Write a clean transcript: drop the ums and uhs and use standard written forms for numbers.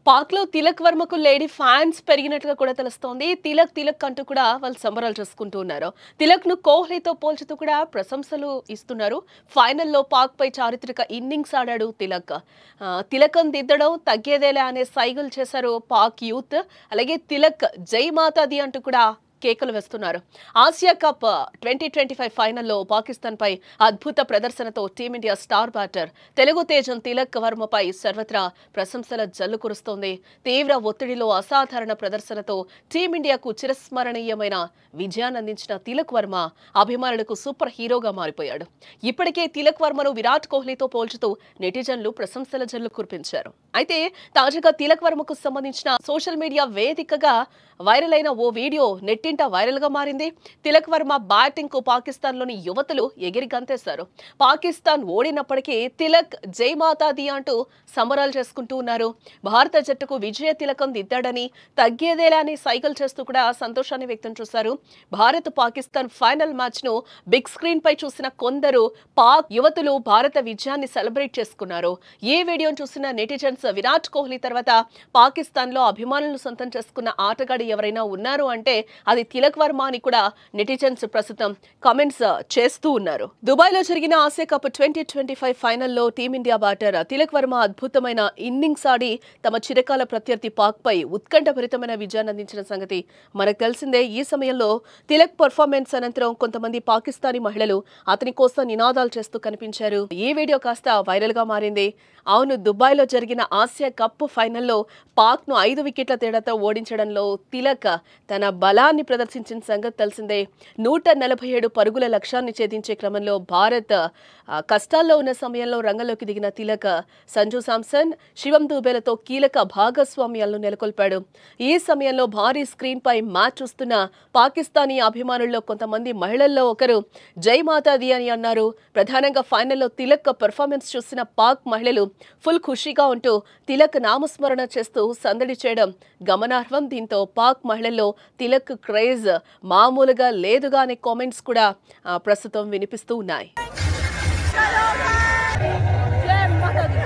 పాక్‌లో Tilak వర్మకు lady fans పెరిగినట్టుగా కూడా తెలుస్తోంది. తిలక్ అంటూ కూడా వాళ్ళు సంబరాలు చేసుకుంటూ ఉన్నారు. తిలక్‌ను కోహ్లీతో పోల్చుతూ కూడా ప్రశంసలు ఇస్తున్నారు. ఫైనల్‌లో పాక్‌పై చారిత్రక ఇన్నింగ్స్ ఆడాడు తిలక్. తిలకం దిద్దడం తగ్గేదేలే అనే సైగలు చేశారు పాక్ యూత్. అలాగే తిలక్ జై మాతాది అంటూ కూడా కేకలు వేస్తున్నారు. ఆసియా కప్ 2025 ఫైనల్లో పాకిస్తాన్పై అద్భుత ప్రదర్శనతో టీమిండియా స్టార్ బ్యాటర్ తెలుగు తేజం తిలక్ వర్మపై సర్వత్రా ప్రశంసల జల్లు కురుస్తోంది. తీవ్ర ఒత్తిడిలో అసాధారణ ప్రదర్శనతో టీమిండియాకు చిరస్మరణీయమైన విజయాన్ని అందించిన తిలక్ వర్మ అభిమానులకు సూపర్ హీరోగా మారిపోయాడు. ఇప్పటికే తిలక్ వర్మను విరాట్ కోహ్లీతో పోల్చుతూ నెటిజన్లు ప్రశంసల జల్లు కురిపించారు. అయితే తాజాగా తిలక్ వర్మకు సంబంధించిన సోషల్ మీడియా వేదికగా వైరల్ అయిన ఓ వీడియో నెట్టింట వైరల్ గా మారింది. తిలక్ వర్మ బ్యాటింగ్ కు పాకిస్తాన్లోని యువతులు ఎగిరి గంతేశారు. పాకిస్తాన్ ఓడినప్పటికీ తిలక్ జై మాతాది అంటూ సంబరాలు చేసుకుంటూ ఉన్నారు. భారత జట్టుకు విజయ తిలకం దిద్దాడని తగ్గేదేలా అని సైకిల్ చేస్తూ కూడా సంతోషాన్ని వ్యక్తం చేశారు. భారత్ పాకిస్తాన్ ఫైనల్ మ్యాచ్ ను బిగ్ స్క్రీన్ పై చూసిన కొందరు పాక్ యువతులు భారత విజయాన్ని సెలబ్రేట్ చేసుకున్నారు. ఈ వీడియోను చూసిన నెటిజన్స్ విరాట్ కోహ్లీ తర్వాత పాకిస్తాన్ లో అభిమానులను సొంతం చేసుకున్న ఆటగాడు ఎవరైనా ఉన్నారు అంటే అది తిలక్ వర్మ అని కూడా నెటిజన్స్ ప్రస్తుతం కామెంట్స్ చేస్తూ ఉన్నారు. దుబాయ్ లో జరిగిన ఆసియా కప్ 2025 ఫైనల్లో టీమిండియా బ్యాటర్ తిలక్ వర్మ అద్భుతమైన ఇన్నింగ్స్ ఆడి తమ చిరకాల ప్రత్యర్థి పాక్ పై ఉత్కంఠభరితమైన విజయాన్ని అందించిన సంగతి మనకు తెలిసిందే. ఈ సమయంలో తిలక్ పర్ఫార్మెన్స్ అనంతరం కొంతమంది పాకిస్తానీ మహిళలు అతని కోసం నినాదాలు చేస్తూ కనిపించారు. ఈ వీడియో కాస్త వైరల్ గా మారింది. అవును, దుబాయ్ లో జరిగిన ఆసియా కప్ ఫైనల్లో పాక్ ను 5 వికెట్ల తేడాతో ఓడించడంలో తిలక్ తన బలాన్ని ప్రదర్శించిన సంగతి తెలిసిందే. 147 పరుగుల లక్ష్యాన్ని ఛేదించే క్రమంలో భారత్ కష్టాల్లో ఉన్న సమయంలో రంగంలోకి దిగిన తిలక్ సంజు శాంసన్, శివం దూబేలతో కీలక భాగస్వామ్యాలను నెలకొల్పాడు. ఈ సమయంలో భారీ స్క్రీన్ పై మ్యాచ్ చూస్తున్న పాకిస్తానీ అభిమానుల్లో కొంతమంది మహిళల్లో ఒకరు జై మాతాది అని అన్నారు. ప్రధానంగా ఫైనల్లో తిలక్ పెర్ఫార్మెన్స్ చూసిన పాక్ మహిళలు ఫుల్ ఖుషీగా ఉంటూ తిలక్ నామస్మరణ చేస్తూ సందడి చేయడం గమనార్హం. దీంతో పాక్ మహిళల్లో తిలక్ క్రేజ్ మామూలుగా లేదుగా అనే కామెంట్స్ కూడా ప్రస్తుతం వినిపిస్తూ ఉన్నాయి. జై మాతాది.